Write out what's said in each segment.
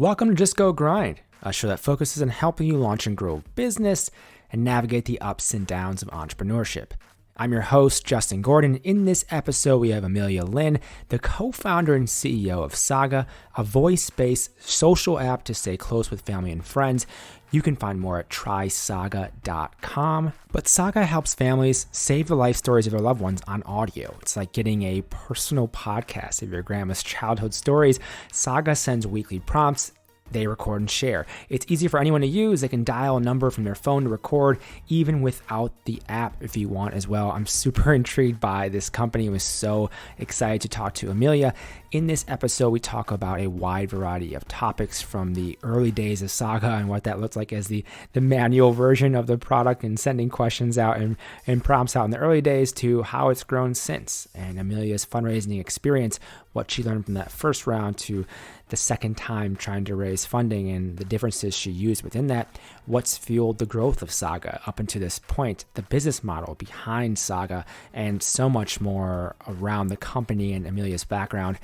Welcome to Just Go Grind, a show that focuses on helping you launch and grow a business and navigate the ups and downs of entrepreneurship. I'm your host, Justin Gordon. In this episode, we have Amelia Lin, the co-founder and CEO of Saga, a voice-based social app to stay close with family and friends. You can find more at trysaga.com. But Saga helps families save the life stories of their loved ones on audio. It's like getting a personal podcast of your grandma's childhood stories. Saga sends weekly prompts. They record and share. It's easy for anyone to use. They can dial a number from their phone to record, even without the app if you want as well. I'm super intrigued by this company. I was so excited to talk to Amelia. In this episode, we talk about a wide variety of topics from the early days of Saga and what that looks like as the manual version of the product and sending questions out and prompts out in the early days to how it's grown since, and Amelia's fundraising experience, what she learned from that first round to the second time trying to raise funding and the differences she used within that, what's fueled the growth of Saga up until this point, the business model behind Saga, and so much more around the company and Amelia's background.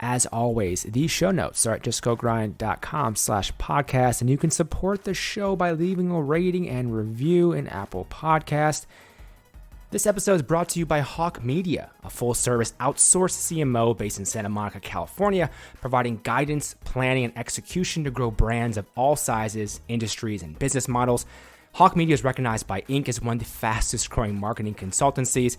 As always, these show notes are at justgogrind.com/podcast, and you can support the show by leaving a rating and review in Apple Podcast. This episode is brought to you by Hawke Media, a full-service outsourced CMO based in Santa Monica, California, providing guidance, planning, and execution to grow brands of all sizes, industries, and business models. Hawke Media is recognized by Inc. as one of the fastest-growing marketing consultancies,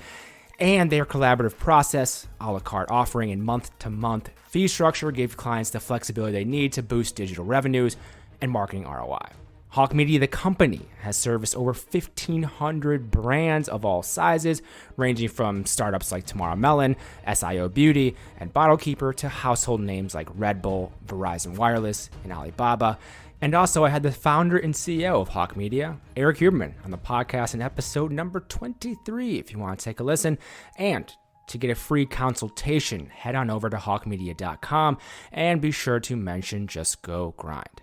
and their collaborative process, a la carte offering, and month-to-month fee structure give clients the flexibility they need to boost digital revenues and marketing ROI. Hawke Media, the company, has serviced over 1,500 brands of all sizes, ranging from startups like Tamara Mellon, SiO Beauty and Bottlekeeper, to household names like Red Bull, Verizon Wireless and Alibaba. And also, I had the founder and CEO of Hawke Media, Eric Huberman, on the podcast in episode number 23, if you want to take a listen. And to get a free consultation, head on over to hawkemedia.com and be sure to mention Just Go Grind.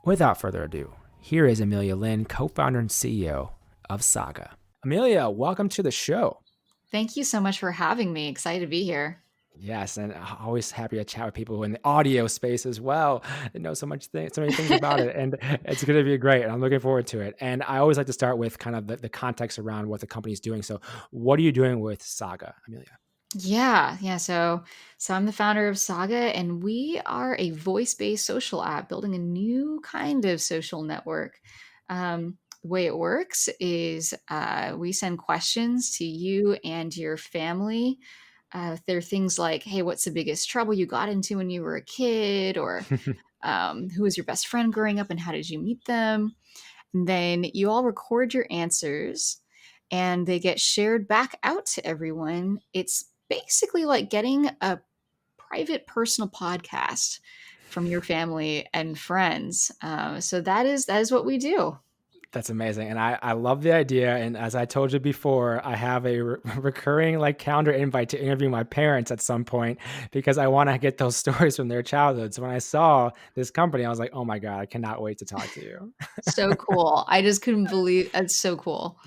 Without further ado, here is Amelia Lin, co-founder and CEO of Saga. Amelia, welcome to the show. Thank you so much for having me. Excited to be here. Yes, and always happy to chat with people in the audio space as well. They know so many things about it, and it's going to be great. And I'm looking forward to it. And I always like to start with kind of the context around what the company is doing. So, what are you doing with Saga, Amelia? Yeah. So I'm the founder of Saga, and we are a voice-based social app building a new kind of social network. The way it works is we send questions to you and your family. There are things like, hey, what's the biggest trouble you got into when you were a kid? Or who was your best friend growing up and how did you meet them? And then you all record your answers and they get shared back out to everyone. It's basically like getting a private personal podcast from your family and friends. So that is what we do. That's amazing. And I love the idea. And as I told you before, I have a recurring calendar invite to interview my parents at some point because I want to get those stories from their childhood. So when I saw this company, I was like, oh my God, I cannot wait to talk to you. So cool. I just couldn't believe it's so cool.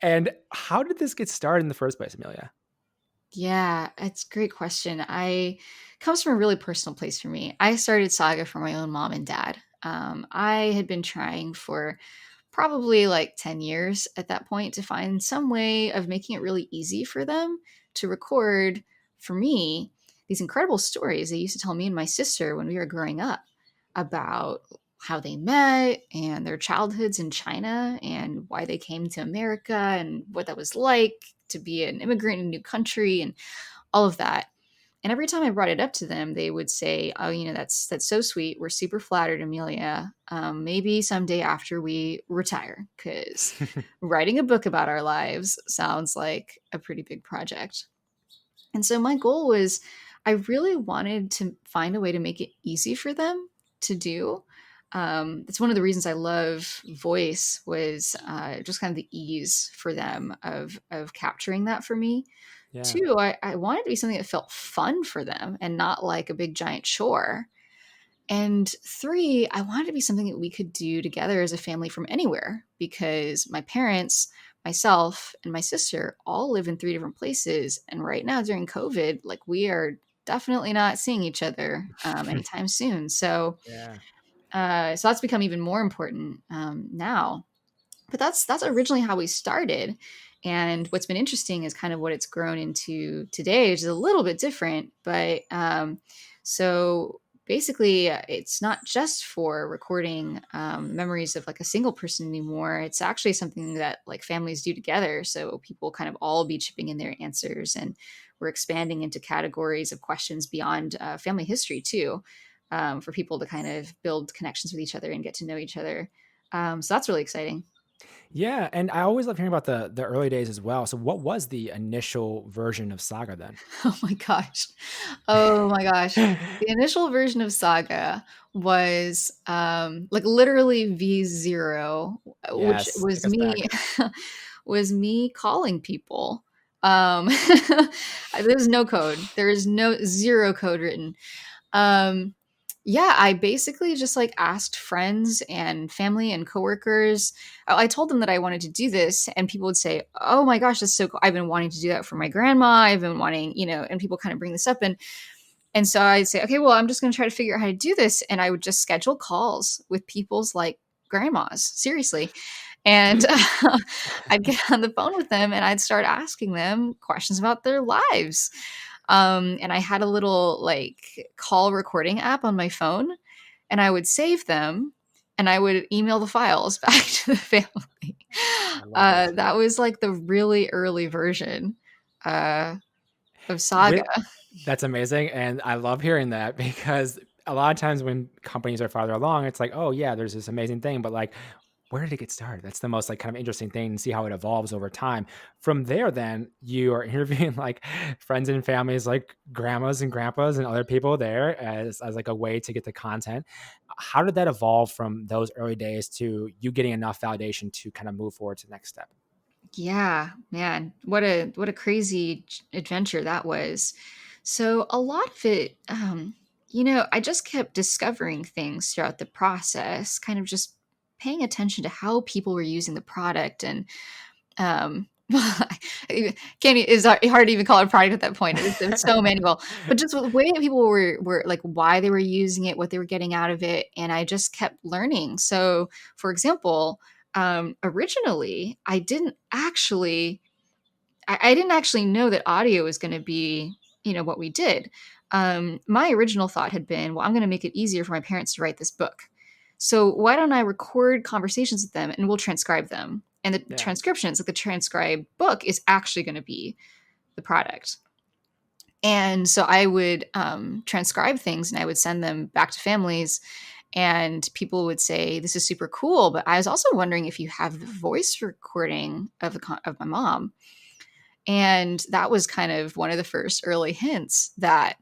And how did this get started in the first place, Amelia? Yeah, it's a great question. Comes from a really personal place for me. I started Saga for my own mom and dad. I had been trying for probably like 10 years at that point to find some way of making it really easy for them to record for me these incredible stories they used to tell me and my sister when we were growing up about how they met and their childhoods in China and why they came to America and what that was like to be an immigrant in a new country and all of that. And every time I brought it up to them, they would say, oh, that's so sweet. We're super flattered, Amelia. Maybe someday after we retire, because writing a book about our lives sounds like a pretty big project. And so my goal was I really wanted to find a way to make it easy for them to do. It's one of the reasons I love voice was just kind of the ease for them of capturing that for me. Yeah. Two, I wanted to be something that felt fun for them and not like a big giant chore. And three, I wanted to be something that we could do together as a family from anywhere because my parents, myself, and my sister all live in 3 different places. And right now during COVID, like we are definitely not seeing each other anytime soon. So, Yeah. so that's become even more important now. But that's originally how we started. And what's been interesting is kind of what it's grown into today, which is a little bit different. But so basically, it's not just for recording memories of like a single person anymore. It's actually something that like families do together. So people kind of all be chipping in their answers, and we're expanding into categories of questions beyond family history too, for people to kind of build connections with each other and get to know each other. So that's really exciting. Yeah, and I always love hearing about the early days as well. So what was the initial version of Saga then? Oh my gosh. Oh my gosh. The initial version of Saga was like literally V0, which Yes, was take us me back. was me calling people. There's no code. There is no zero code written. Um, yeah, I basically just like asked friends and family and coworkers. I told them that I wanted to do this, and people would say, "Oh my gosh, that's so cool! I've been wanting to do that for my grandma. I've been wanting, and people kind of bring this up, and so I'd say, okay, well, I'm just going to try to figure out how to do this, and I would just schedule calls with people's like grandmas, seriously, and I'd get on the phone with them, and I'd start asking them questions about their lives. And I had a little like call recording app on my phone, and I would save them and I would email the files back to the family. I love it. That was like the really early version uh, of Saga. With That's amazing, and I love hearing that because a lot of times when companies are farther along, it's like, oh yeah, there's this amazing thing, but like, where did it get started? That's the most like kind of interesting thing, and see how it evolves over time. From there, then you are interviewing like friends and families, like grandmas and grandpas and other people there as like a way to get the content. How did that evolve from those early days to you getting enough validation to kind of move forward to the next step? Yeah, man, what a crazy adventure that was. So a lot of it, I just kept discovering things throughout the process, kind of just paying attention to how people were using the product, and can't it's hard to even call it a product at that point. It's so manual, but just the way that people were like why they were using it, what they were getting out of it, and I just kept learning. So, for example, originally I didn't actually know that audio was going to be what we did. My original thought had been, well, I'm going to make it easier for my parents to write this book. So why don't I record conversations with them and we'll transcribe them? And the Yeah. transcriptions, like the transcribed book, is actually going to be the product. And so I would transcribe things and I would send them back to families. And people would say, "This is super cool." But I was also wondering if you have the voice recording of my mom. And that was kind of one of the first early hints that,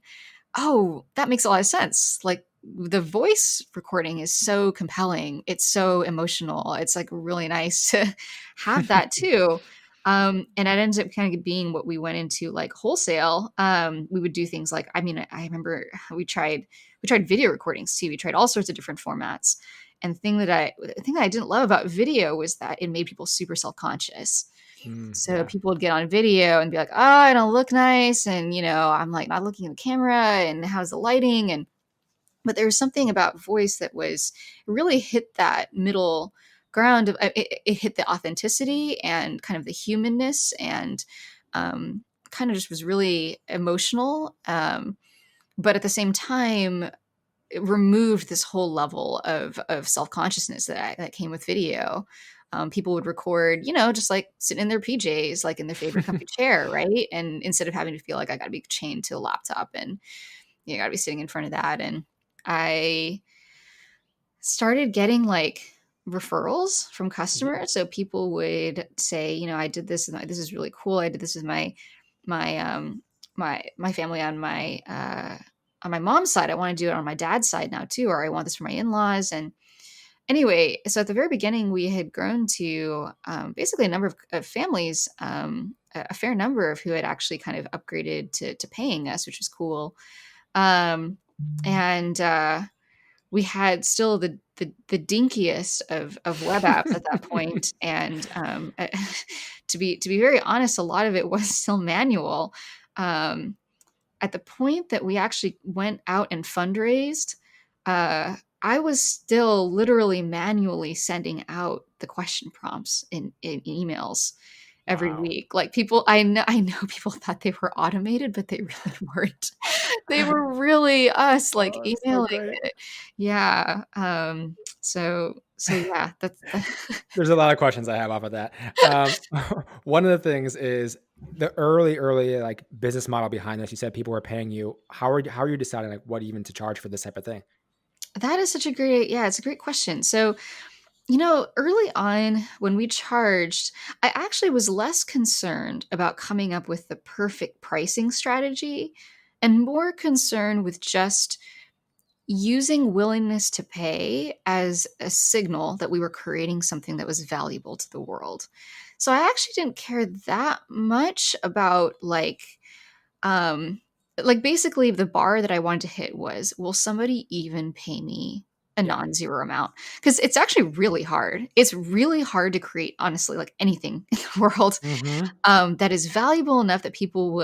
oh, that makes a lot of sense. Like the voice recording is so compelling. It's so emotional. It's like really nice to have that too. And it ends up kind of being what we went into like wholesale. We would do things like, I mean, I remember we tried video recordings too. We tried all sorts of different formats. And the thing that I didn't love about video was that it made people super self-conscious. So Yeah. people would get on video and be like, "Oh, I don't look nice," and I'm like not looking at the camera, and how's the lighting, and but there was something about voice that was really hit that middle ground of it hit the authenticity and kind of the humanness, and kind of just was really emotional, but at the same time it removed this whole level of self-consciousness that came with video. People would record, just like sitting in their PJs, like in their favorite comfy chair, right? And instead of having to feel like I got to be chained to a laptop and got to be sitting in front of that, and I started getting like referrals from Yeah. customers. So people would say, I did this and this is really cool. I did this with my my family on my mom's side. I want to do it on my dad's side now too, or I want this for my in-laws. And anyway, so at the very beginning, we had grown to basically a number of families, a fair number of who had actually kind of upgraded to paying us, which was cool. And we had still the dinkiest of web apps at that point, and to be very honest, a lot of it was still manual. Um, at the point that we actually went out and fundraised, I was still literally manually sending out the question prompts in emails every Wow. week. Like I know people thought they were automated, but they really weren't. They were really us like Oh, that's so emailing great. it. Yeah. So yeah, that's There's a lot of questions I have off of that. One of the things is the early like business model behind this. You said people were paying you. How are you deciding like what even to charge for this type of thing? that is such a great, yeah, it's a great question. So, early on when we charged, I actually was less concerned about coming up with the perfect pricing strategy and more concerned with just using willingness to pay as a signal that we were creating something that was valuable to the world. So I actually didn't care that much about um basically the bar that I wanted to hit was, will somebody even pay me a Yeah. non-zero amount? Because it's actually really hard. It's really hard to create, honestly, like anything in the world Mm-hmm. that is valuable enough that people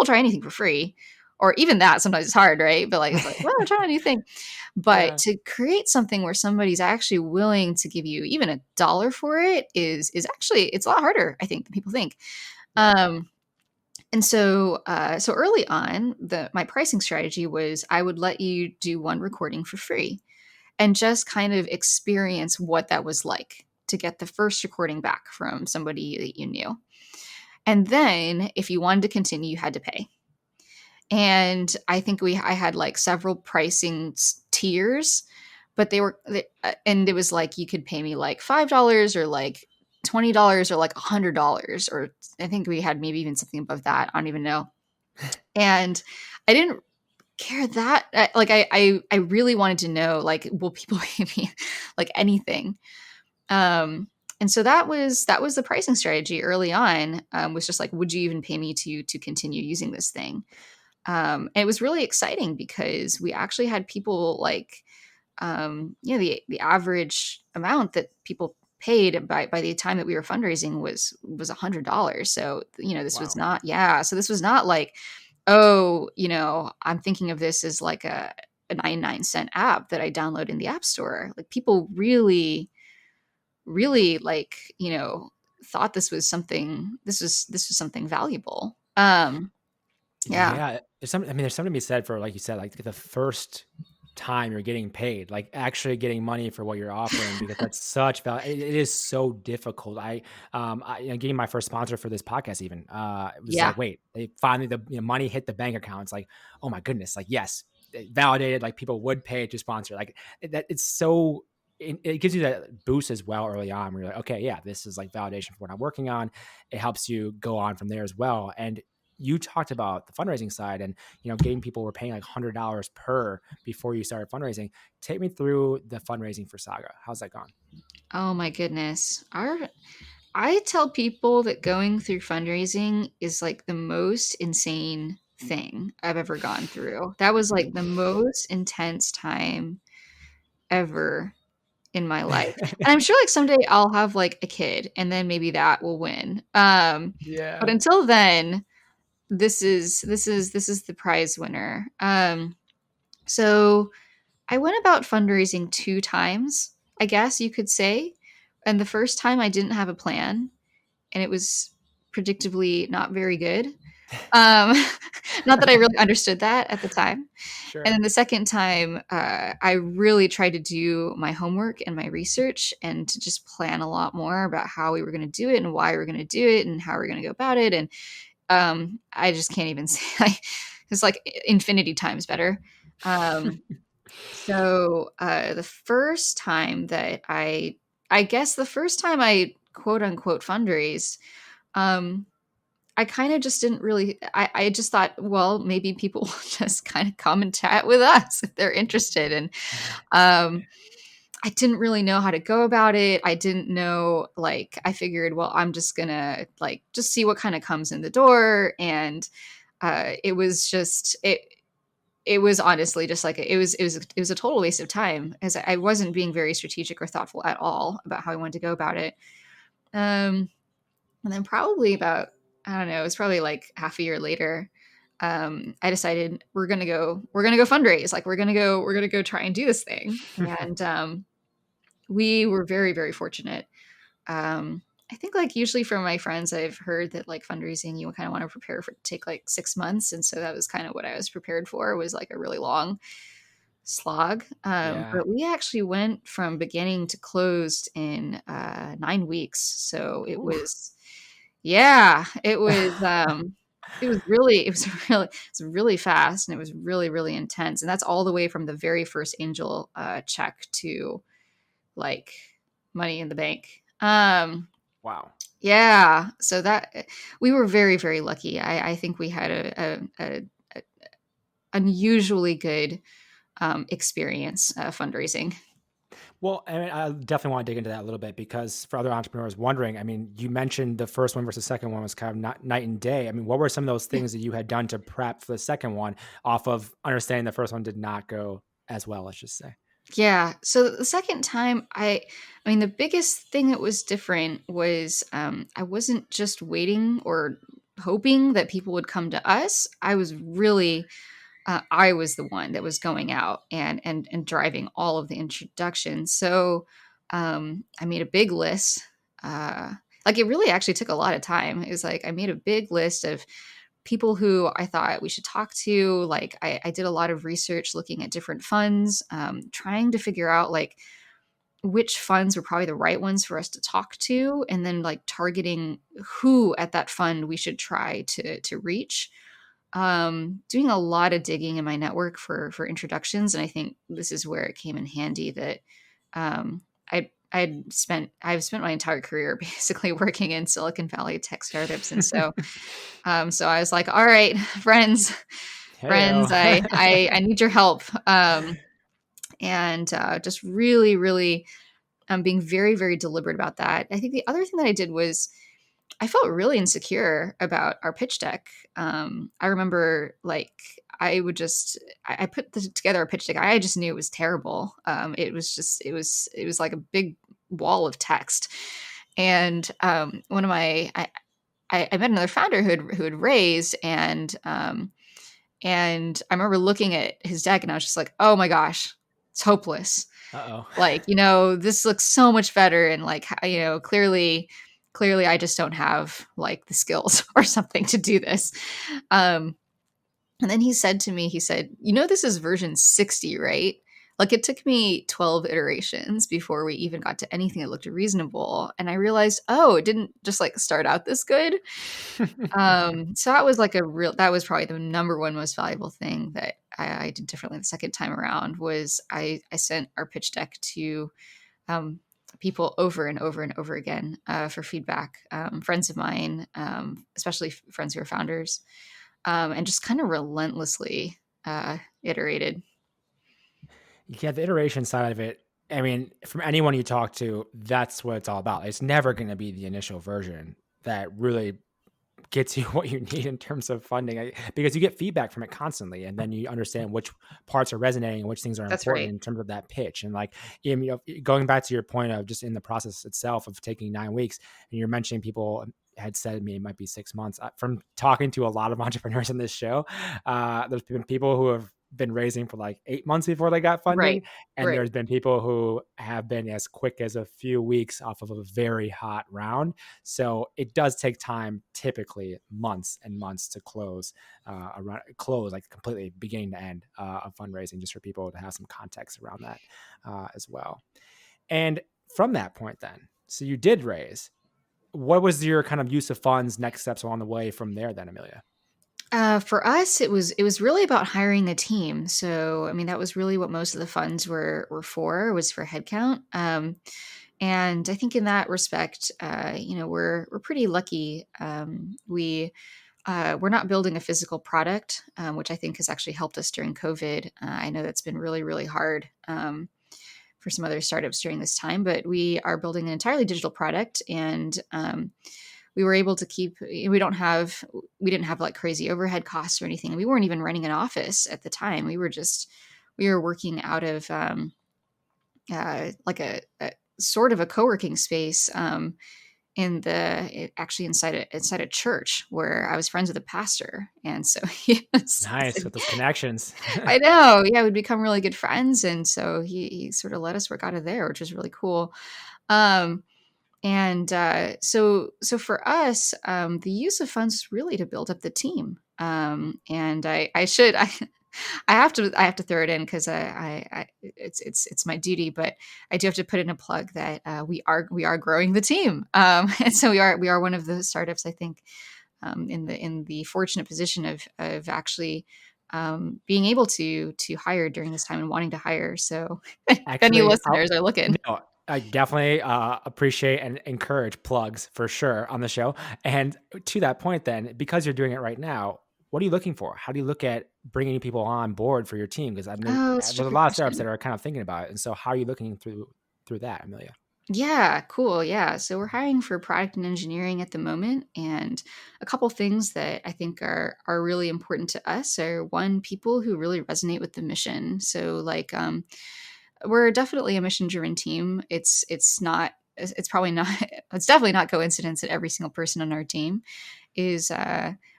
try anything for free, or even that sometimes it's hard, right? But like it's like, well, I'm trying a new thing. But Yeah. to create something where somebody's actually willing to give you even $1 for it is actually, it's a lot harder, I think, than people think. Yeah. Um, so early on, the my pricing strategy was I would let you do one recording for free and just kind of experience what that was like to get the first recording back from somebody that you knew. And then if you wanted to continue, you had to pay. And I think I had like several pricing tiers, but and it was like you could pay me like $5 or like $20 or like $100, or I think we had maybe even something above that. I don't even know. And I didn't care that I really wanted to know, like, will people pay me like anything? Um, and so that was the pricing strategy early on. Was just like, would you even pay me to continue using this thing? And it was really exciting because we actually had people like, the average amount that people paid by the time that we were fundraising was $100. So this was Wow. not, yeah. So this was not like, oh, I'm thinking of this as like a 99-cent app that I download in the App Store. Like people really, really like, thought this was something valuable. Yeah. Yeah. There's something to be said for, like you said, like the first time you're getting paid, like actually getting money for what you're offering, because that's such value. It is so difficult. Getting my first sponsor for this podcast, even, it was Yeah. like, wait, they finally, the money hit the bank account. It's like, oh my goodness, like, yes, it validated, like people would pay to sponsor, like that. It's so, it gives you that boost as well early on where you're like, okay, yeah, this is like validation for what I'm working on. It helps you go on from there as well. And you talked about the fundraising side, and getting people were paying like $100 per before you started fundraising. Take me through the fundraising for Saga. How's that gone? Oh my goodness. I tell people that going through fundraising is like the most insane thing I've ever gone through. That was like the most intense time ever in my life. And I'm sure like someday I'll have like a kid and then maybe that will win. But Yeah. until then, this is the prize winner. So I went about fundraising two times, I guess you could say. And the first time I didn't have a plan, and it was predictably not very good. Um, not that I really understood that at the time. And Sure. then the second time, I really tried to do my homework and my research and to just plan a lot more about how we were going to do it and why we were going to do it and how we are going to go about it. And I just can't even say, like, it's like infinity times better. The first time that I guess the first time I quote unquote fundraise, um, I kind of just didn't really, I just thought, well, maybe people will just kind of come and chat with us if they're interested. And um, I didn't really know how to go about it. I didn't know, like, I figured, well, I'm just gonna like just see what kind of comes in the door. And it was just, it was honestly just like it was a total waste of time, as I wasn't being very strategic or thoughtful at all about how I wanted to go about it. Um, and then probably about, I don't know, it was probably like half a year later, I decided we're gonna go fundraise. Like we're gonna go try and do this thing. And we were very, very fortunate. I think like usually from my friends, I've heard that like fundraising, you kind of want to prepare for take like 6 months. And so that was kind of what I was prepared for, was like a really long slog. Yeah. But we actually went from beginning to closed in 9 weeks. So it Ooh. was, yeah, it was really fast, and it was really, really intense. And that's all the way from the very first angel check to like money in the bank. Wow. Yeah, so that we were very, very lucky. I think we had a unusually good experience fundraising. Well, I mean, I definitely want to dig into that a little bit, because for other entrepreneurs wondering, I mean, you mentioned the first one versus the second one was kind of not night and day. I mean, what were some of those things that you had done to prep for the second one, off of understanding the first one did not go as well, let's just say? Yeah. So the second time, I mean, the biggest thing that was different was I wasn't just waiting or hoping that people would come to us. I was the one that was going out and driving all of the introductions. So I made a big list. Like it really actually took a lot of time. It was like I made a big list of people who I thought we should talk to. Like I did a lot of research looking at different funds, trying to figure out like which funds were probably the right ones for us to talk to, and then like targeting who at that fund we should try to reach. Doing a lot of digging in my network for introductions, and I think this is where it came in handy that I've spent my entire career basically working in Silicon Valley tech startups, and so I was like, all right, friends, Heyo. I need your help. And just really, really being very, very deliberate about that. I think the other thing that I did was I felt really insecure about our pitch deck. I remember like I put together a pitch deck. I just knew it was terrible. It was like a big wall of text. And one of my I met another founder who had raised, and I remember looking at his deck and I was just like, oh my gosh, it's hopeless. Uh-oh. Like, this looks so much better. And like, clearly I just don't have like the skills or something to do this. Um, and then he said to me, this is version 60, right? Like it took me 12 iterations before we even got to anything that looked reasonable. And I realized, oh, it didn't just like start out this good. So that was like that was probably the number one most valuable thing that I did differently the second time around. Was I sent our pitch deck to people over and over and over again for feedback. Friends of mine, especially friends who are founders, and just kind of relentlessly iterated. Yeah, the iteration side of it, I mean, from anyone you talk to, that's what it's all about. It's never going to be the initial version that really gets you what you need in terms of funding, because you get feedback from it constantly, and then you understand which parts are resonating and which things are That's important right. in terms of that pitch. And like, going back to your point of just in the process itself of taking 9 weeks, and you're mentioning people had said to me it might be 6 months. From talking to a lot of entrepreneurs in this show, there's been people who have been raising for like 8 months before they got funding. Right. And Right. there's been people who have been as quick as a few weeks off of a very hot round. So it does take time, typically months and months, to close like completely beginning to end of fundraising, just for people to have some context around that as well. And from that point then, so you did raise. What was your kind of use of funds, next steps along the way from there then, Amelia? For us, it was really about hiring a team. So, I mean, that was really what most of the funds were for, was for headcount. And I think in that respect, we're pretty lucky. We're not building a physical product, which I think has actually helped us during COVID. I know that's been really, really hard for some other startups during this time, but we are building an entirely digital product, and we were able to keep. We didn't have like crazy overhead costs or anything. We weren't even running an office at the time. We were working out of like a sort of a co-working space actually inside a church where I was friends with a pastor, and so he was, Nice with those connections. I know, yeah, we'd become really good friends, and so he sort of let us work out of there, which was really cool. Um, and so for us, the use of funds is really to build up the team. And I have to throw it in because it's my duty, but I do have to put in a plug that we are growing the team, and so we are one of the startups, I think, in the fortunate position of actually being able to hire during this time and wanting to hire. So if any Actually, listeners are looking. no, I definitely appreciate and encourage plugs for sure on the show. And to that point, then, because you're doing it right now, what are you looking for? How do you look at bringing people on board for your team? Because I know Oh, such a there's a good lot of startups that question. are kind of thinking about it. And so, how are you looking through that, Amelia? Yeah, cool. Yeah. So we're hiring for product and engineering at the moment. And a couple things that I think are really important to us are, one, people who really resonate with the mission. So like we're definitely a mission driven team. It's probably not it's definitely not coincidence that every single person on our team is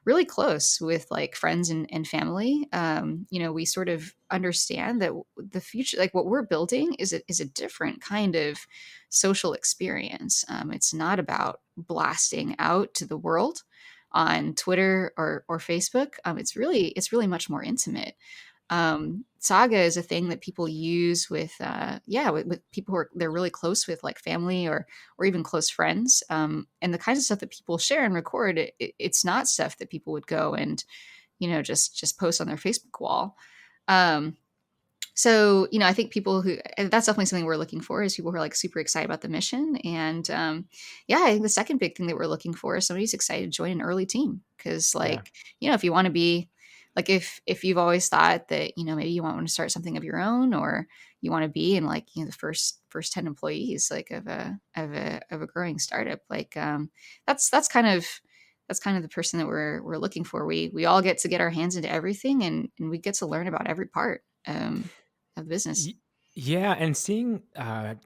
really close with like friends and family. We sort of understand that the future, like what we're building, is a different kind of social experience. It's not about blasting out to the world on Twitter or Facebook. It's really much more intimate. Saga is a thing that people use with people who they're really close with, like family or even close friends. And the kinds of stuff that people share and record, it's not stuff that people would go and just post on their Facebook wall. um, so I think people who and that's definitely something we're looking for, is people who are like super excited about the mission. And yeah, I think the second big thing that we're looking for is somebody who's excited to join an early team, because Yeah. like if you want to be like, if you've always thought that maybe you want to start something of your own, or you want to be in like the first 10 employees like of a growing startup, like that's kind of the person that we're looking for. We all get our hands into everything, and we get to learn about every part of the business. Y- Yeah, and seeing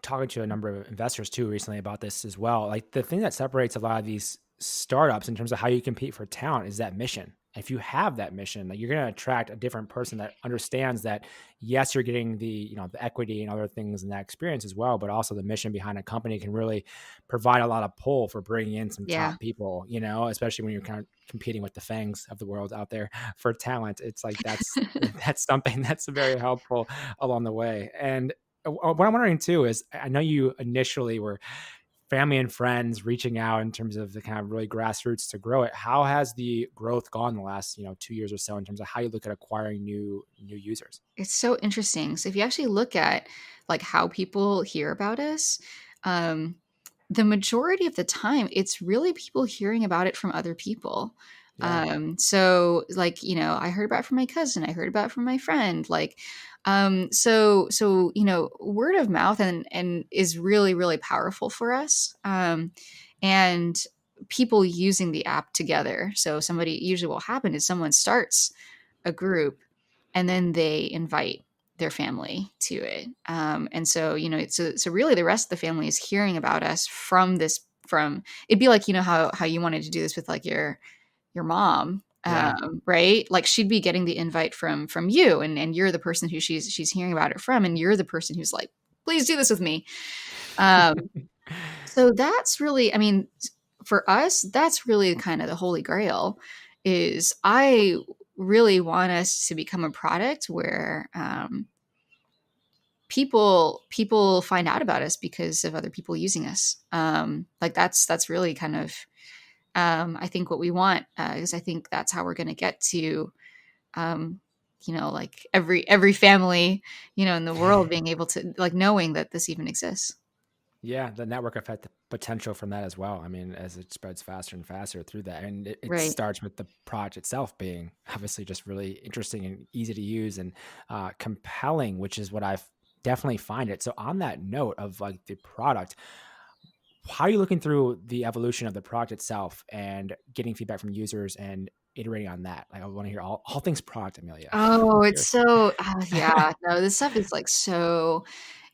talking to a number of investors too recently about this as well. Like the thing that separates a lot of these startups in terms of how you compete for talent is that mission. If you have that mission, like you're going to attract a different person that understands that yes, you're getting the equity and other things and that experience as well, but also the mission behind a company can really provide a lot of pull for bringing in some Yeah. top people, especially when you're kind of competing with the fangs of the world out there for talent. It's like that's something that's very helpful along the way. And what I'm wondering too is, I know you initially were family and friends reaching out in terms of the kind of really grassroots to grow it. How has the growth gone the last 2 years or so in terms of how you look at acquiring new users? It's so interesting. So if you actually look at like how people hear about us, um, the majority of the time, it's really people hearing about it from other people. Yeah, So like, I heard about it from my cousin, I heard about it from my friend, like, so word of mouth and is really, really powerful for us. And people using the app together. So usually what will happen is someone starts a group and then they invite their family to it. And so really the rest of the family is hearing about us from it'd be like, how you wanted to do this with like your mom, yeah. right? Like she'd be getting the invite from you, and you're the person who she's hearing about it from, and you're the person who's like, please do this with me. Um, so that's really, I mean, for us, that's really kind of the holy grail. Is I really want us to become a product where people find out about us because of other people using us. Like that's really kind of I think what we want, because I think that's how we're going to get to um, like every family in the world being able to like knowing that this even exists. Yeah, the network effect potential from that as well. I mean, as it spreads faster and faster through that, and it Right. starts with the product itself being obviously just really interesting and easy to use and compelling, which is what I've definitely find it. So on that note of like the product, how are you looking through the evolution of the product itself and getting feedback from users and iterating on that? Like I want to hear all things product, Amelia. I'm Oh, it's curious. so yeah. No, this stuff is like so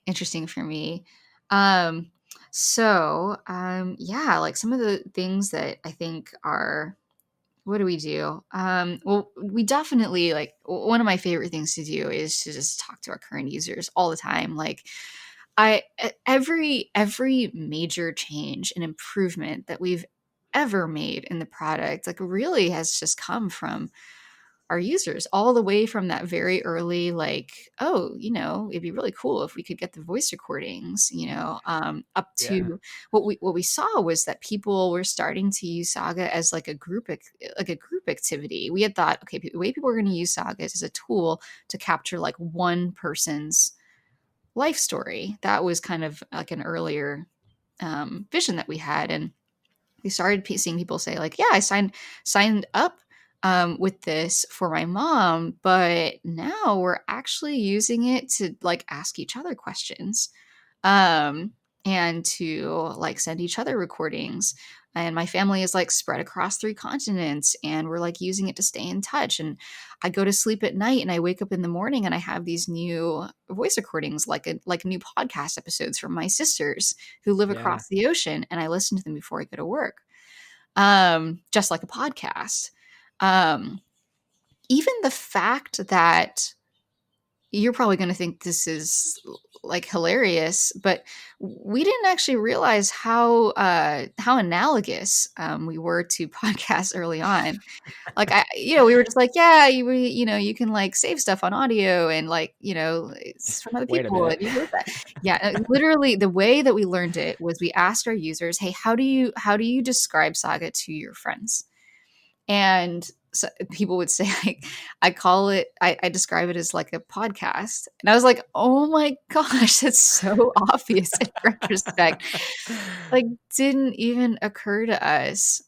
interesting for me. Um, So, like some of the things that I think are, what do we do? Well, we definitely like one of my favorite things to do is to just talk to our current users all the time. Like every major change and improvement that we've ever made in the product, like really has just come from our users, all the way from that very early, like, oh, it'd be really cool if we could get the voice recordings, up Yeah. to what we saw was that people were starting to use Saga as like a like a group activity. We had thought, okay, the way people were going to use Saga is as a tool to capture like one person's life story. That was kind of like an earlier vision that we had, and we started seeing people say like, yeah, I signed up with this for my mom, but now we're actually using it to like ask each other questions, um, and to like send each other recordings. And my family is like spread across 3 continents, and we're like using it to stay in touch. And I go to sleep at night, and I wake up in the morning, and I have these new voice recordings, like new podcast episodes from my sisters who live Yeah. across the ocean, and I listen to them before I go to work, just like a podcast. Um, Even the fact that you're probably going to think this is like hilarious, but we didn't actually realize how analogous we were to podcasts early on. Like we were just like, yeah, you can like save stuff on audio and like it's from other Wait a people and minute. you wrote that. Yeah, literally the way that we learned it was we asked our users, hey, how do you describe Saga to your friends? And so people would say, like, I describe it as like a podcast. And I was like, oh my gosh, that's so obvious in retrospect. Like, didn't even occur to us.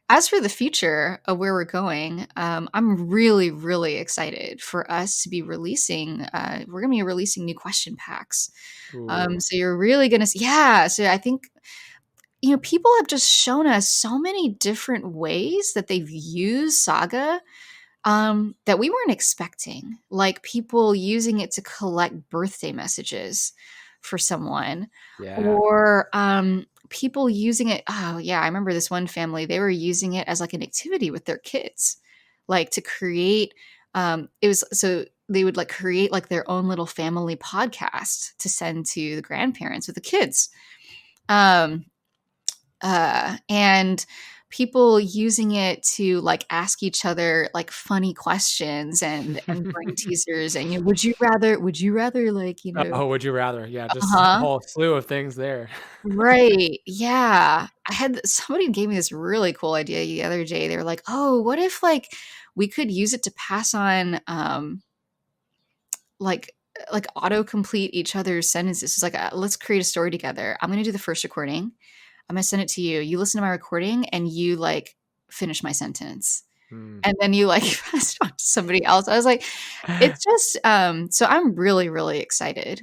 As for the future of where we're going, I'm really, really excited for us to be releasing. We're going to be releasing new question packs. Ooh. So you're really going to see, yeah. So I think people have just shown us so many different ways that they've used Saga, that we weren't expecting. Like people using it to collect birthday messages for someone, Yeah. or people using it. Oh, yeah. I remember this one family, they were using it as like an activity with their kids, like to create. It was so they would like create like their own little family podcast to send to the grandparents with the kids. Um, and people using it to like ask each other like funny questions and brain teasers, and would you rather like Oh, would you rather? Yeah, just a uh-huh, whole slew of things there. right, yeah, I had somebody gave me this really cool idea the other day. They were like, oh, what if like we could use it to pass on like autocomplete each other's sentences. It's like, let's create a story together. I'm going to do the first recording. I'm gonna send it to you. You listen to my recording and you like finish my sentence. Hmm. And then you like pass it on to somebody else. I was like, it's just so I'm really, really excited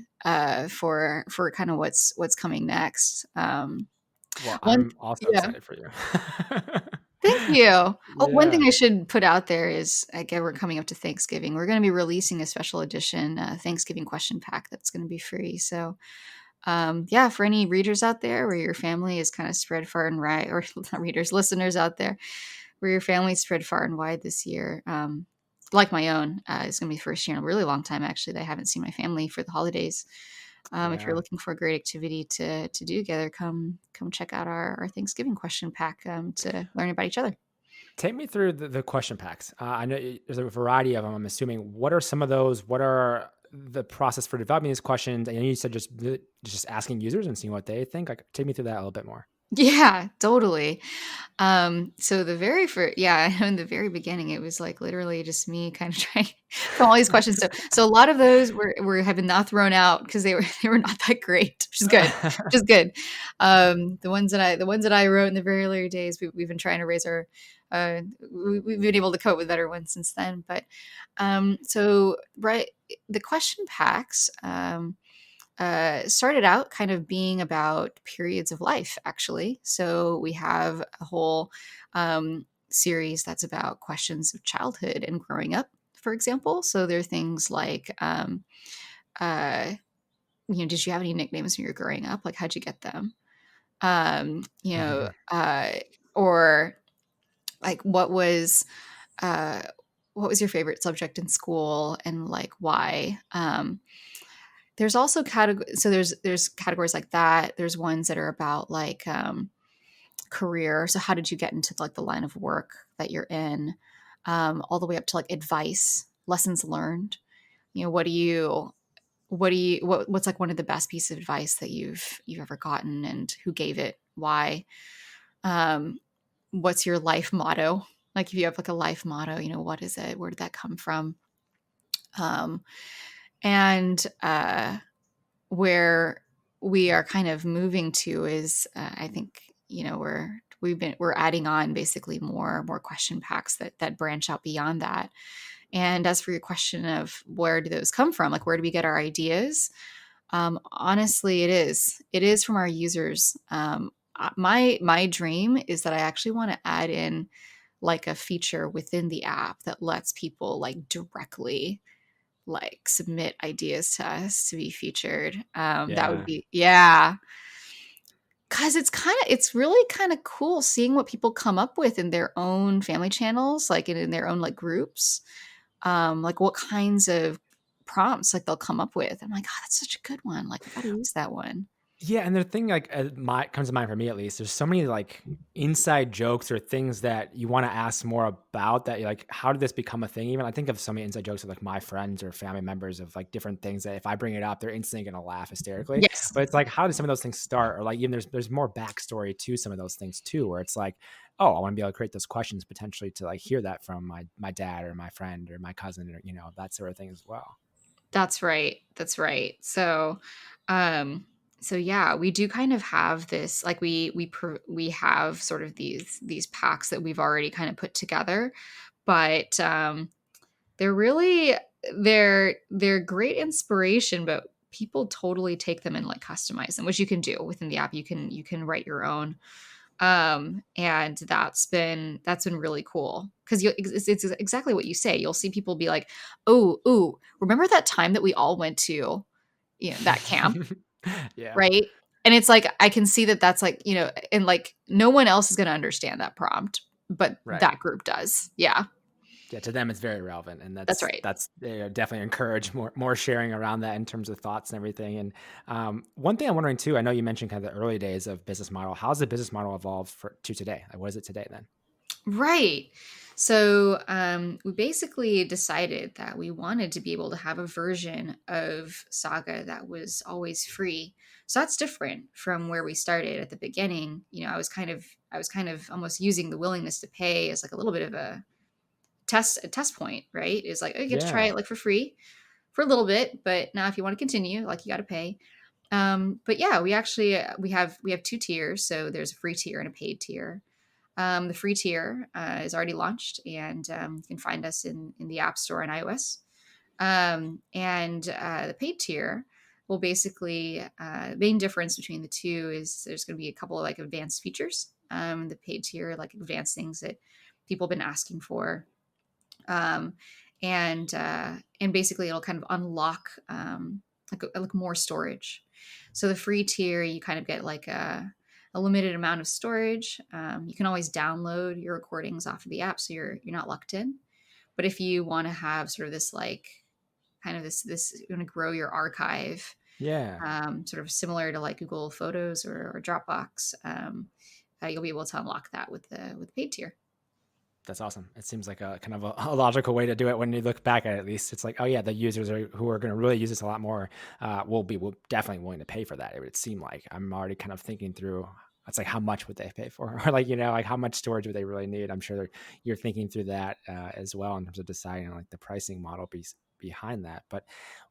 for kind of what's coming next. Well, One I'm also Yeah, excited for you. thank you. Oh, one thing Yeah. I should put out there is, again, we're coming up to Thanksgiving. We're gonna be releasing a special edition Thanksgiving question pack that's gonna be free. So yeah, for any readers out there where your family is kind of spread far and wide, or not readers, listeners out there where your family spread far and wide this year, like my own, it's going to be the first year in a really long time, actually, that I haven't seen my family for the holidays. If you're Yeah. looking for a great activity to do together, come check out our Thanksgiving question pack, to learn about each other. Take me through the question packs. I know there's a variety of them. I'm assuming. What are some of those? What are the process for developing these questions? I know you said just asking users and seeing what they think. Like, take me through that a little bit more. Yeah, totally. So the very first, yeah, in the very beginning, it was like literally just me kind of trying from all these questions. So a lot of those were have been not thrown out because they were they were not that great, which is good, which is good. The ones that I wrote in the very early days, we've been trying to raise our, we've been able to come up with better ones since then. But so right, the question packs. Started out kind of being about periods of life, actually. So we have a whole series that's about questions of childhood and growing up, for example. So there are things like, uh, did you have any nicknames when you were growing up? Like, how'd you get them? You know, or like, uh, what was your favorite subject in school and like why? There's also so there's categories like that. There's ones that are about like career. So how did you get into like the line of work that you're in? All the way up to like advice, lessons learned. What's like one of the best pieces of advice that you've ever gotten, and who gave it? Why? Um, what's your life motto? Like if you have like a life motto, what is it? Where did that come from? Um, and where we are kind of moving to is, I think, we're adding on basically more question packs that branch out beyond that. And as for your question of where do those come from, like where do we get our ideas? Honestly, it is from our users. My dream is that I actually want to add in like a feature within the app that lets people like directly like submit ideas to us to be featured. That would Yeah. be, yeah, because it's really kind of cool seeing what people come up with in their own family channels, like in their own like groups, like what kinds of prompts like they'll come up with. I'm like, oh, that's such a good one. Like, I gotta use that one. Yeah, and the thing like comes to mind for me at least. There's so many like inside jokes or things that you want to ask more about that you're like, how did this become a thing? Even I think of so many inside jokes of like my friends or family members of like different things that if I bring it up, they're instantly gonna laugh hysterically. Yes, But it's like, how did some of those things start? Or like even there's more backstory to some of those things too, where it's like, oh, I want to be able to create those questions potentially to like hear that from my dad or my friend or my cousin or that sort of thing as well. that's right. That's right. Um, so yeah, we do kind of have this, like we have sort of these packs that we've already kind of put together, but they're really they're great inspiration, but people totally take them and like customize them, which you can do within the app. You can write your own. And that's been really cool because it's exactly what you say. You'll see people be like, oh, ooh, remember that time that we all went to, that camp, Yeah. right? And it's like I can see that that's like, and like no one else is going to understand that prompt, but Right. that group does. Yeah, Yeah, to them it's very relevant, and that's that's right. that's they definitely encourage more sharing around that in terms of thoughts and everything. And one thing I'm wondering too, I know you mentioned kind of the early days of business model. How's the business model evolved to today? Like, what is it today then? Right. So we basically decided that we wanted to be able to have a version of Saga that was always free. So that's different from where we started at the beginning. I was kind of almost using the willingness to pay as like a little bit of a test point, right? Is like, oh, you get to try Yeah, it like for free for a little bit, but now if you want to continue, like you got to pay. But yeah, we actually we have two tiers. So there's a free tier and a paid tier. The free tier is already launched, and you can find us in the App Store and iOS. And the paid tier will basically, the main difference between the two is there's going to be a couple of like advanced features. The paid tier, like advanced things that people have been asking for. Um, and basically it'll kind of unlock like more storage. So the free tier, you kind of get like a limited amount of storage. You can always download your recordings off of the app, so you're not locked in. But if you want to have sort of this like kind of this you want to grow your archive, yeah. sort of similar to like Google Photos or Dropbox, you'll be able to unlock that with the paid tier. That's awesome. It seems like a kind of a logical way to do it when you look back at it. At least it's like, oh yeah, the users who are going to really use this a lot more will definitely willing to pay for that. It would seem like I'm already kind of thinking through. It's like how much would they pay for, or like like how much storage would they really need? I'm sure you're thinking through that as well in terms of deciding on like the pricing model behind that. But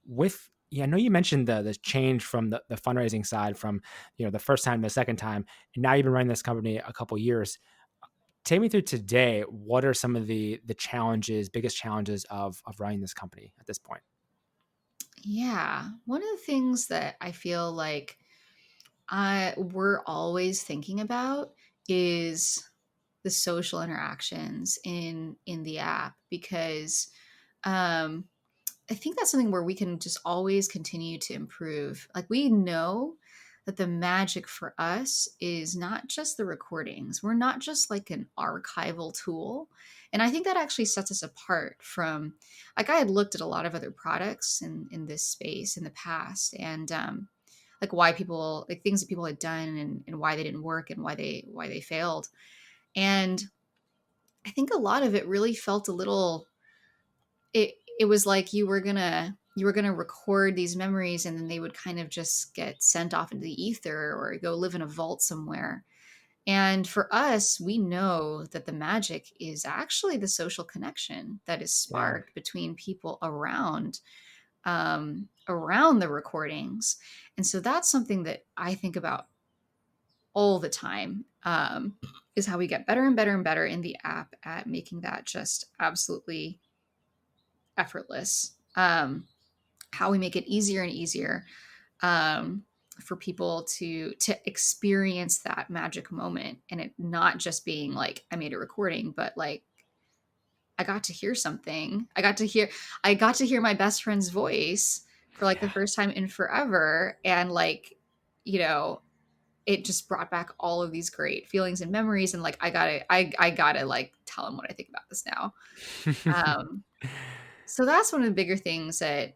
with yeah, I know you mentioned the change from the fundraising side from the first time to the second time, and now you've been running this company a couple years. Take me through today. What are some of the challenges, biggest challenges of running this company at this point? Yeah, one of the things that I feel like we're always thinking about is the social interactions in the app because um I think that's something where we can just always continue to improve. Like we know that the magic for us is not just the recordings. We're not just like an archival tool. And I think that actually sets us apart from, like, I had looked at a lot of other products in this space in the past, and like why people, like things that people had done, and why they didn't work, and why they failed. And I think a lot of it really felt a little, it was like you were gonna record these memories, and then they would kind of just get sent off into the ether or go live in a vault somewhere. And for us, we know that the magic is actually the social connection that is Yeah. sparked between people around the recordings. And so that's something that I think about all the time, is how we get better and better and better in the app at making that just absolutely effortless. How we make it easier and easier, um, for people to experience that magic moment, and it not just being like I made a recording, but like I got to hear something. I got to hear my best friend's voice for like the first time in forever, and like, you know, it just brought back all of these great feelings and memories, and like I gotta like tell him what I think about this now. Um, so that's one of the bigger things that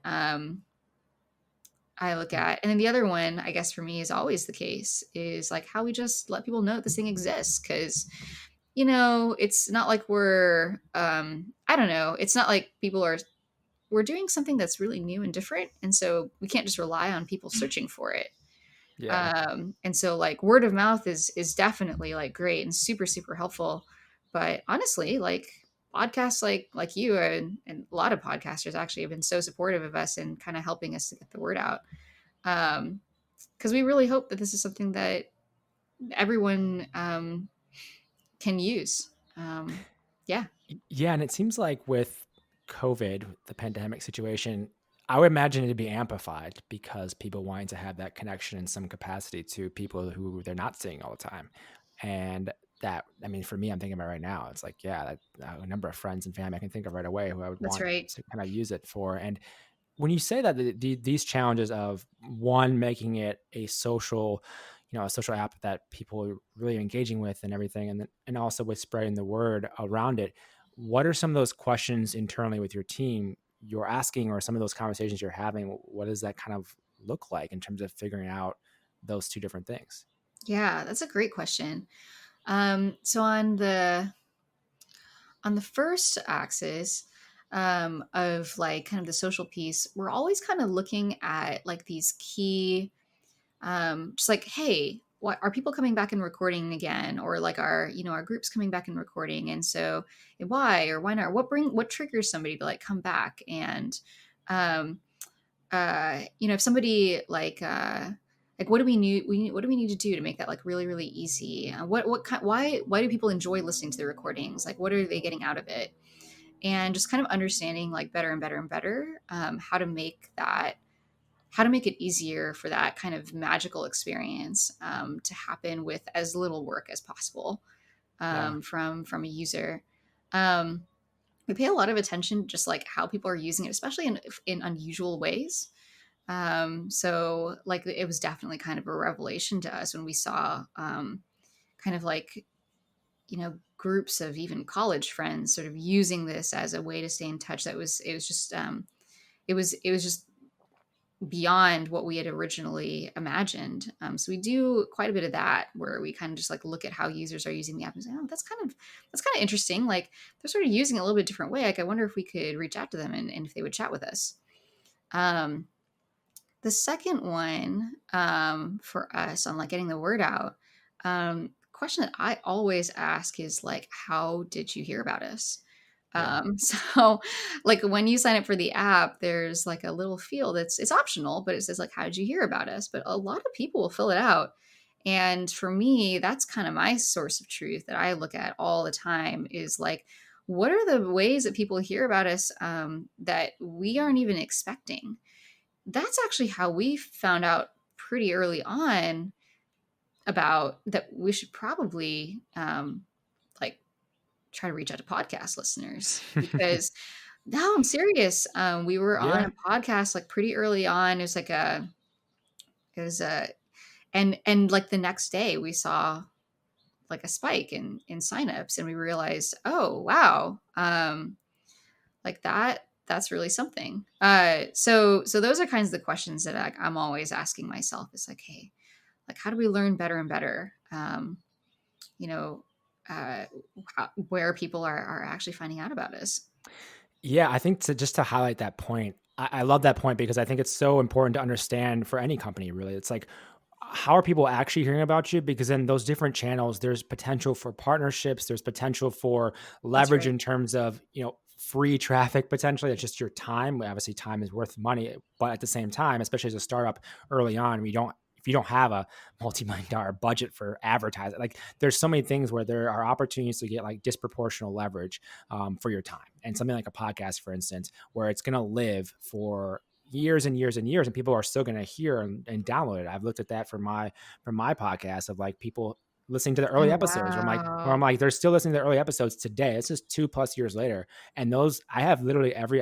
I look at. And then the other one, I guess for me, is always the case, is like how we just let people know that this thing exists. Cause, it's not like I don't know, it's not like we're doing something that's really new and different. And so we can't just rely on people searching for it. Yeah. And so like word of mouth is definitely like great and super, super helpful. But honestly, like podcasts like you and a lot of podcasters actually have been so supportive of us and kind of helping us to get the word out. Because we really hope that this is something that everyone can use. Yeah. Yeah, and it seems like with COVID, the pandemic situation, I would imagine it'd be amplified because people wanting to have that connection in some capacity to people who they're not seeing all the time. And that, I mean, for me, I'm thinking about right now, it's like, yeah, a number of friends and family I can think of right away who I would That's want right. to kind of use it for. And when you say that these challenges of one making it a social, a social app that people are really engaging with and everything, and also with spreading the word around it, what are some of those questions internally with your team you're asking, or some of those conversations you're having? What does that kind of look like in terms of figuring out those two different things? Yeah, that's a great question. So on the first axis, of like kind of the social piece, we're always kind of looking at like these key, just like, hey, what are people coming back and recording again, or like our groups coming back and recording, and so why or why not, what triggers somebody to like come back, and um if somebody like what do we need to do to make that like really really easy, what kind, why do people enjoy listening to the recordings, like what are they getting out of it, and just kind of understanding like better and better and better, how to make it easier for that kind of magical experience, to happen with as little work as possible, Yeah. from a user. Um, we pay a lot of attention just like how people are using it, especially in unusual ways. So like it was definitely kind of a revelation to us when we saw, kind of like, groups of even college friends sort of using this as a way to stay in touch. It was just beyond what we had originally imagined. So we do quite a bit of that, where we kind of just like look at how users are using the app and say, oh, that's kind of interesting. Like they're sort of using it a little bit different way. Like I wonder if we could reach out to them, and if they would chat with us. Um, the second one, for us on like getting the word out, question that I always ask is like, how did you hear about us? Yeah. So like when you sign up for the app, there's like a little field, it's optional, but it says like, how did you hear about us? But a lot of people will fill it out. And for me, that's kind of my source of truth that I look at all the time, is like, what are the ways that people hear about us, that we aren't even expecting? That's actually how we found out pretty early on about that we should probably, like try to reach out to podcast listeners, because No, I'm serious. We were on Yeah. a podcast like pretty early on. It was a, and like the next day we saw like a spike in signups, and we realized, oh wow, like that's really something. So those are kinds of the questions that I'm always asking myself. Is like, hey, like how do we learn better and better? You know, uh, where people are actually finding out about us. Yeah, I think to highlight that point, I love that point because I think it's so important to understand for any company, really. It's like, how are people actually hearing about you? Because in those different channels, there's potential for partnerships, there's potential for That's leverage right. in terms of, free traffic potentially. It's just your time. Obviously, time is worth money, but at the same time, especially as a startup early on, if you don't have a multi-million dollar budget for advertising, like there's so many things where there are opportunities to get like disproportional leverage for your time. And something like a podcast, for instance, where it's going to live for years and years and years, and people are still going to hear and download it. I've looked at that for my podcast of like people listening to the early Oh episodes where I'm wow. like, they're still listening to the early episodes today. It's just 2+ years later. And those, I have literally every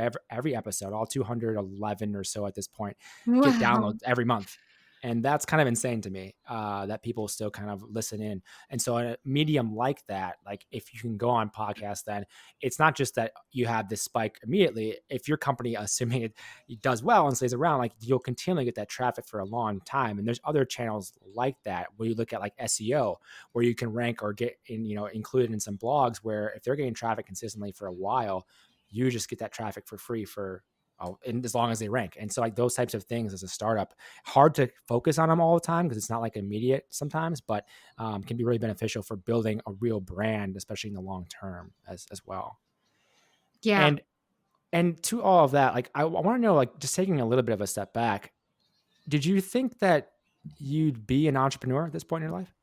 episode, all 211 or so at this point, get Wow. downloads every month. And that's kind of insane to me, that people still kind of listen in. And so in a medium like that, like if you can go on podcast, then it's not just that you have this spike immediately. If your company, assuming it does well and stays around, like you'll continually get that traffic for a long time. And there's other channels like that where you look at like SEO, where you can rank or get in, included in some blogs where if they're getting traffic consistently for a while, you just get that traffic for free for, and as long as they rank. And so like those types of things as a startup, hard to focus on them all the time because it's not like immediate sometimes, but can be really beneficial for building a real brand, especially in the long term as well. Yeah. And to all of that, like I want to know, like just taking a little bit of a step back, did you think that you'd be an entrepreneur at this point in your life?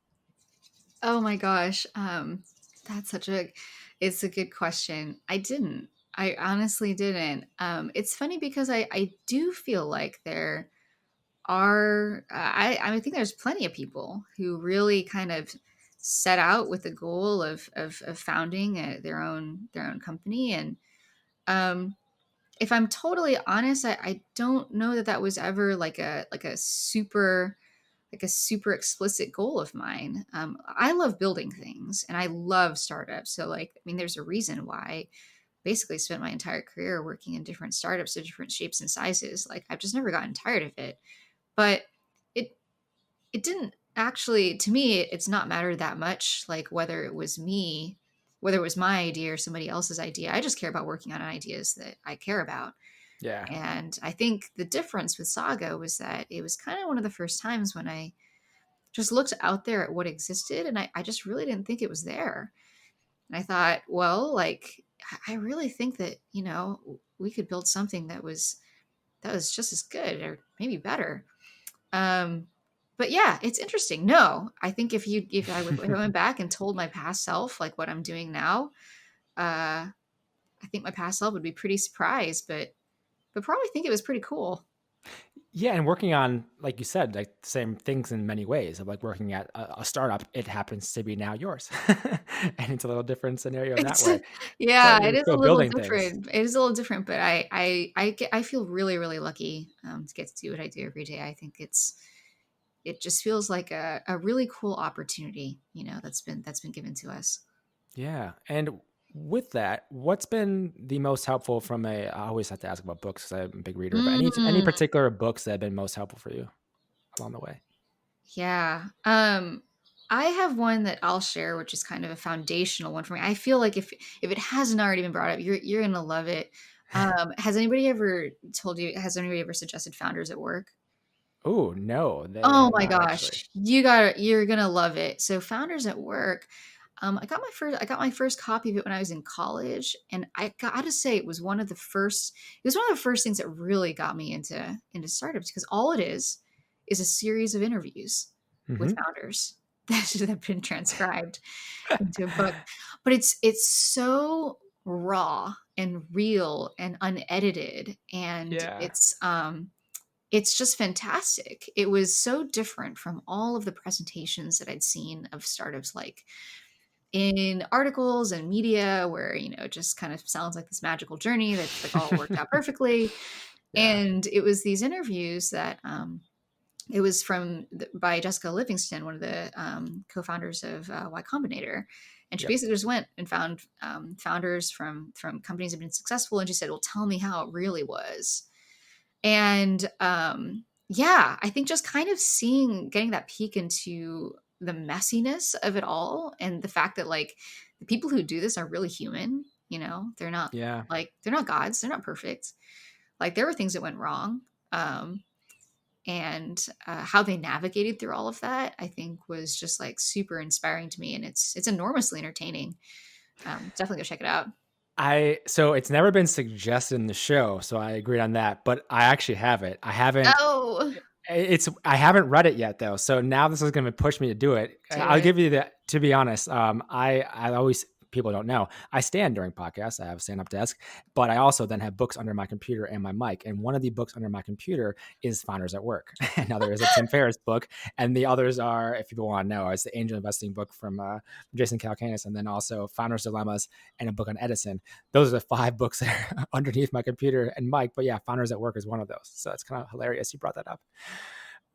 Oh my gosh. That's such a it's a good question. I didn't. I honestly didn't. It's funny because I do feel like there are I think there's plenty of people who really kind of set out with the goal of founding their own company. And um if I'm totally honest, I don't know that that was ever like a super explicit goal of mine. I love building things and I love startups. So like, I mean, there's a reason why I basically spent my entire career working in different startups of different shapes and sizes. Like I've just never gotten tired of it. But it it didn't actually, to me, it's not mattered that much like whether it was my idea or somebody else's idea. I just care about working on ideas that I care about. Yeah. And I think the difference with Saga was that it was kind of one of the first times when I just looked out there at what existed, and I just really didn't think it was there. And I thought, well, like I really think that, we could build something that was just as good or maybe better. Um, but yeah, it's interesting. No, I think if I went back and told my past self like what I'm doing now, I think my past self would be pretty surprised, but probably think it was pretty cool. Yeah, and working on, like you said, like the same things in many ways of like working at a startup, it happens to be now yours. And it's a little different scenario in that It's way, but yeah, it you're is a still little building things. different. It is a little different, but I feel really, really lucky to get to do what I do every day. I think it just feels like a really cool opportunity, that's been given to us. Yeah. And with that, what's been the most helpful from I always have to ask about books because I'm a big reader, but any Mm, particular books that have been most helpful for you along the way? yeah. I have one that I'll share, which is kind of a foundational one for me. I feel like if it hasn't already been brought up, you're gonna love it. Has anybody ever suggested Founders at Work? Oh, no, they Oh have my not actually. gosh, you're gonna love it. So Founders at Work, I got my first copy of it when I was in college, and I gotta say it was one of the first things that really got me into startups because all it is a series of interviews with Hmm. founders that have been transcribed into a book. But it's so raw and real and unedited, and Yeah. it's just fantastic. It was so different from all of the presentations that I'd seen of startups like in articles and media where, it just kind of sounds like this magical journey that's like all worked out perfectly. Yeah. And it was these interviews that, it was by Jessica Livingston, one of the co-founders of Y Combinator, and she Yep. basically just went and found founders from companies that have been successful, and she said, "Well, tell me how it really was." And yeah, I think just kind of getting that peek into the messiness of it all, and the fact that like the people who do this are really human. They're not Yeah. they're not gods, they're not perfect. Like there were things that went wrong. And how they navigated through all of that, I think, was just like super inspiring to me, and it's enormously entertaining. Definitely go check it out. So it's never been suggested in the show, so I agreed on that, but I actually have it. Oh, I haven't read it yet though. So now this is going to push me to do it. do I'll it. give you that, to be honest. I always, people don't know, I stand during podcasts. I have a stand up desk, but I also then have books under my computer and my mic. And one of the books under my computer is Founders at Work. Another is a Tim Ferriss book. And the others are, if people want to know, it's the angel investing book from Jason Calacanis, and then also Founders Dilemmas and a book on Edison. Those are the 5 books that are underneath my computer and mic. But yeah, Founders at Work is one of those. So it's kind of hilarious you brought that up.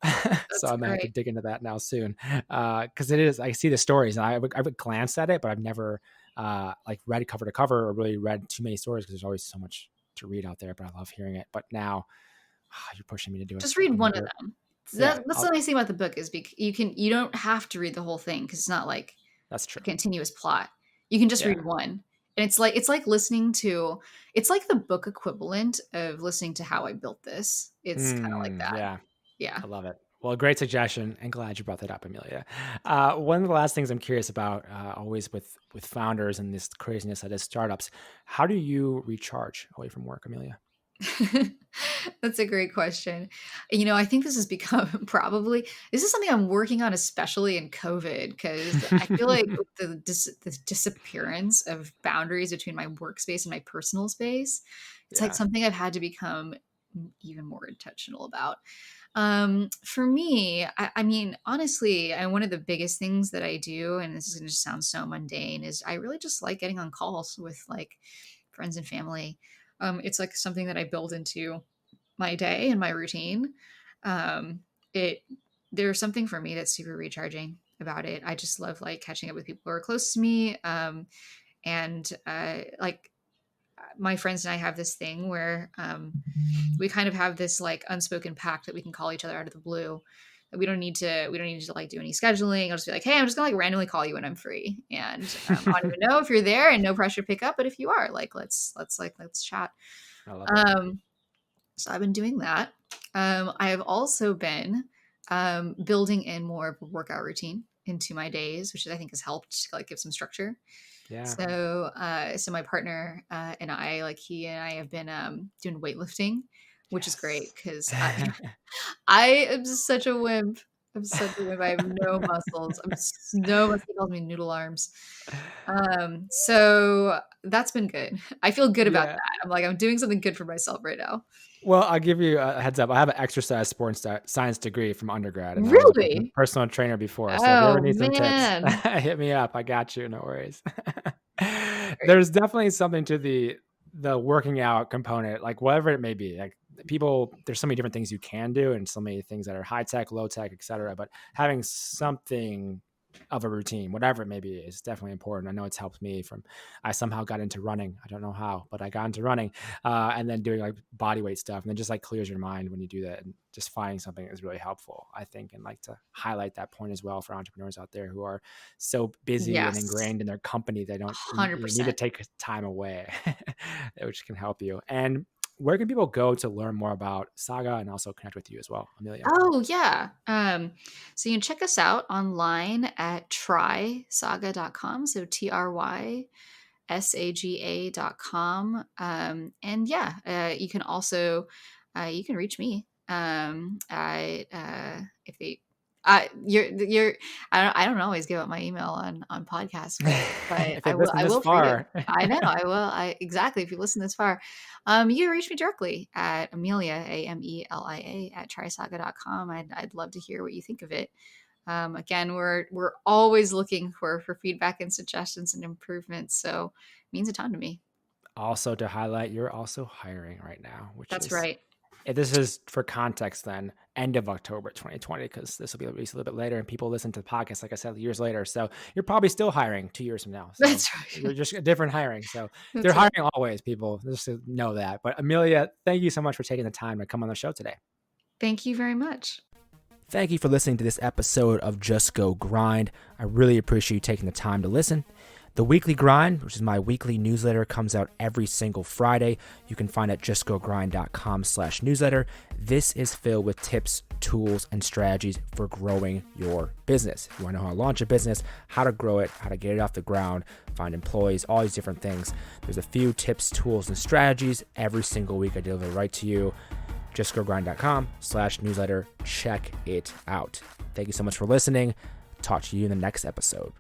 So That's I might have to great. dig into that now soon. Cause it is, I see the stories and I would glance at it, but I've never like read cover to cover or really read too many stories, because there's always so much to read out there, but I love hearing it. But now you're pushing me to do it. Just So read I'm gonna one do of it. them. Yeah, That's the nice thing about the book is you don't have to read the whole thing because it's not like that's a true. continuous plot. You can just Yeah. read one. And it's like listening to it's like the book equivalent of listening to How I Built This. It's kind of like that. Yeah. Yeah. I love it. Well, great suggestion, and glad you brought that up, Amelia. One of the last things I'm curious about, always with founders and this craziness that is startups, how do you recharge away from work, Amelia? That's a great question. I think this has become this is something I'm working on, especially in COVID, because I feel like with the disappearance of boundaries between my workspace and my personal space, it's like Yeah. something I've had to become even more intentional about. For me, I mean, honestly, one of the biggest things that I do, and this is going to sound so mundane, is I really just like getting on calls with like friends and family. It's like something that I build into my day and my routine. Um, it There's something for me that's super recharging about it. I just love like catching up with people who are close to me. And like my friends and I have this thing where we kind of have this like unspoken pact that we can call each other out of the blue. That we don't need to like do any scheduling. I'll just be like, hey, I'm just gonna like randomly call you when I'm free, and I don't even know if you're there, and no pressure to pick up. But if you are, like, let's chat. I love it. Um, so I've been doing that. I have also been building in more of a workout routine into my days, which I think has helped to like give some structure. Yeah. So my partner and I, like he and I, have been doing weightlifting, which is great Yes. because I am such a wimp. I'm such a wimp. I have no muscles. No muscles. He calls me noodle arms. So that's been good. I feel good about Yeah. that. I'm doing something good for myself right now. Well, I'll give you a heads up. I have an exercise sports science degree from undergrad, and I was a Really? personal trainer before. So if you ever Oh need some tips, man. hit me up. I got you. No worries. Great. There's definitely something to the working out component, like whatever it may be. Like people, there's so many different things you can do, and so many things that are high tech, low tech, etc. But having something of a routine, whatever it may be, is definitely important. I know it's helped me I somehow got into running. I don't know how, but I got into running, and then doing like body weight stuff, and then just like clears your mind when you do that, and just finding something is really helpful, I think. And like to highlight that point as well for entrepreneurs out there who are so busy and Yes. ingrained in their company, they don't, you need to 100%. take time away, which can help you. And where can people go to learn more about Saga and also connect with you as well, Amelia? Oh, yeah. So you can check us out online at trysaga.com. So TRYSAGA.com. And yeah, you can reach me. If they, I don't always give out my email on podcasts, but If they listen I this will for you. far. I know I will. Exactly. If you listen this far, you can reach me directly at Amelia, Amelia at trysaga.com. I'd love to hear what you think of it. Again, we're always looking for feedback and suggestions and improvements. So it means a ton to me. Also, to highlight, you're also hiring right now, which That's is, right. this is for context then, end of October 2020, because this will be released a little bit later and people listen to the podcast, like I said, years later. So you're probably still hiring 2 years from now. So That's you're right. just a different hiring. So they're That's right. hiring always, people, just to know that. But Amelia, thank you so much for taking the time to come on the show today. Thank you very much. Thank you for listening to this episode of Just Go Grind. I really appreciate you taking the time to listen. The Weekly Grind, which is my weekly newsletter, comes out every single Friday. You can find it at justgogrind.com/newsletter. This is filled with tips, tools, and strategies for growing your business. If you want to know how to launch a business, how to grow it, how to get it off the ground, find employees, all these different things. There's a few tips, tools, and strategies every single week I deliver right to you. justgogrind.com/newsletter. Check it out. Thank you so much for listening. Talk to you in the next episode.